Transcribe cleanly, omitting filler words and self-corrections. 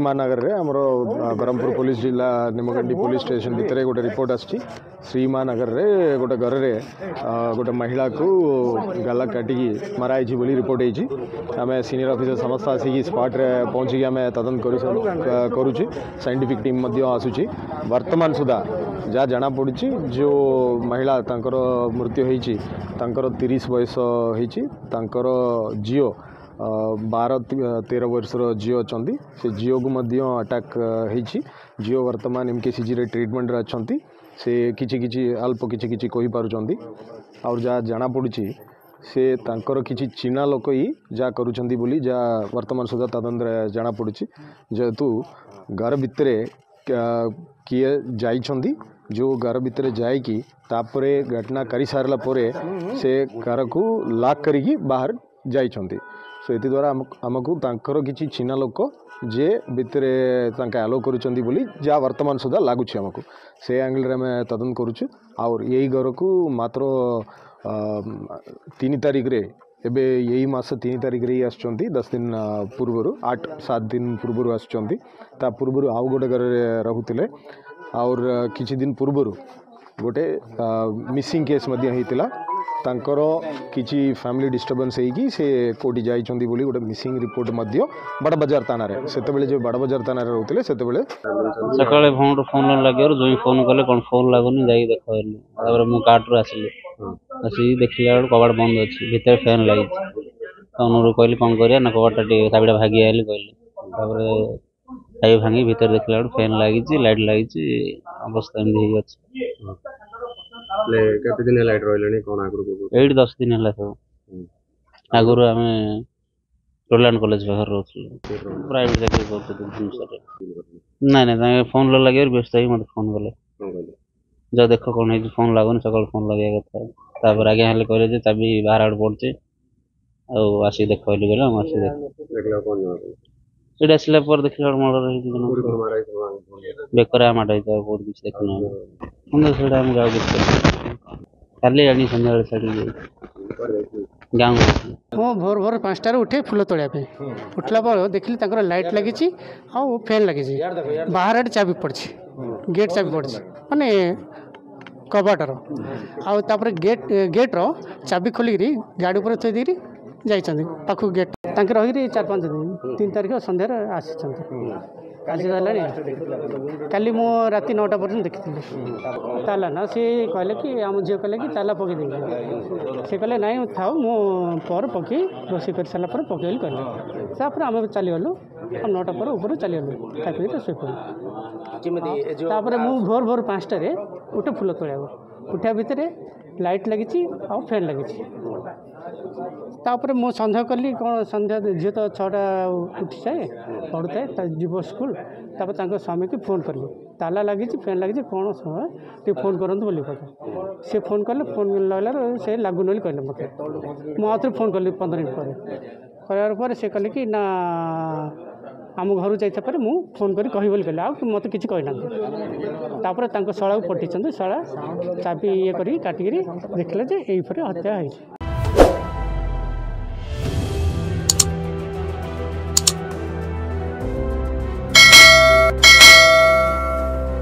श्रीमानगर रे हमरो ब्रह्मपुर पुलिस जिला निमगंडी पुलिस स्टेशन भितर गोटे रिपोर्ट आछि श्रीमानगर रे गोटे घर रे गोटे महिला को गाला काटिकी मराई बोली रिपोर्ट होती आम सीनियर ऑफिसर समस्त आसिक स्पॉट रे पहुँचिकी आम तदंत करुचे साइंटिफिक टीम आसूची वर्तमान सुधा जहाँ जना पड़ी जो महिला तांकर मृत्यु होती 30 बयस होती झीओ 12-13 वर्षर झीओ अच्छा से झीओ को अटैक होती झीओ वर्तमान MKCG रे ट्रीटमेंट रे अच्छा से किछि अल्प किछि कही पारुचंदी और जहाँ जना पड़ी से तांकर किछि चिन्हा लोक ही जहाँ करुचंदी बोली जहाँ वर्तमान सुधा तदंत जना पड़ी जेहेतु घर भितर किए जाइछंदी जो घर भितर जाइकी तापरे घटना करी सारला परे से घर को लॉक करिकी बाहर जाइछंदी सो एति द्वारा आमको तांकर किछि चिन्हा लोक जे भितरे तांका आलो करुचंदी बोली जहाँ वर्तमान सुधा लागुछि आमको से एंगल रे मैं तदंत करुछु और यही घर को मात्र 3 तारीख रे एबे यही मास 3 तारीख रे आछंती 10 दिन पूर्व 8-7 दिन पूर्व आछंती ता पूर्व आउ गोटे घर रहुतिले और किछि दिन पूर्व गोटे मिसिंग केस मध्य होइतिला तांकर किछि फैमिली डिस्टर्बेंस होगी से कोटी जाइछंती बोली गोटे मिसिंग रिपोर्ट मध्य बड़ बाजार थाना रे सेतेबेले जो बड़ बाजार थाना रे रहउतिले सेतेबेले सकाळे फोन लागेर जो फोन कले कोन फोन लागुनी जाई देखैली तापर मु काट रो आसिली आसी देखिला कबाड़ बंद अछि भीतर फैन लागि अनुरो कहली कोन करिया ना कबाड़ टी साबिडा भागी आइली कहली तापर ताई भांगी भीतर देखिला फैन लागि लाइट लागि अवस्था एंदी ही अछि ले कते दिन लाइट रहलेनी कोन आगुर को 8-10 दिन हला सब आगुर हमें रोलैंड कॉलेज बाहर रहथि प्राइवेट चाकरी करते नहीं फोन लगे व्यस्त ही मत फोन कले जब देख कौन है फोन लगुनि सकाल फोन लगे कथा आगे हेल्ले कहले जे चाबी बाहर आड़ पड़े आसिक देख गले आसिक आसला देखला मर्डर बेकर माड़ बहुत किसी देखना काली आनी सन्ध्या छाड़ी गाँव मो भोर भोर 5टार उठे फुल तोड़ापे उठला पर देखिली तांकर लाइट लगी फैन लगी बाहर चाबी पड़ी गेट चाबी पड़ी माने कबाटर आउे गेट्र चाबी खोलिकी गाड़ी पर थी जाइए पाखु गेट तांके रही 4-5 दिन 3 तारीख सन्धार आसी काली मु राति 9टा पर्यटन देखी ताला ना सी कहले कि आम झील कहले कि ताला पकई दे सी कहले नाई था पर पकई रोषे कर सारा पकईली कहले तापर आम चलीगलु 9टा पर ऊपर चलीगलु खाई तो शुपर मु भोर भोर 5टारे उठे फुल तोड़ा उठा भितर लाइट लगी आ फैन लगी तापर मु सन्देह कली कौन सन्ध्या झील तो 6टा उठी जाए पढ़ु थाए जीव स्कूल तापर स्वामी की फोन कली ताला लगी फैन लगी कौन समय टे फोन करूँ बोली कहे सी फोन कले फोन लगला से लगुन बोली कहले मत मुझे फोन कली 15 मिनट पर से कहले कि ना आम घर जाइए मु फोन करी कही बोली कहले आ मत किसी कहना तापर शला को पठे शला चाबी ये करी काटिकी देखले जे यही हत्या होती।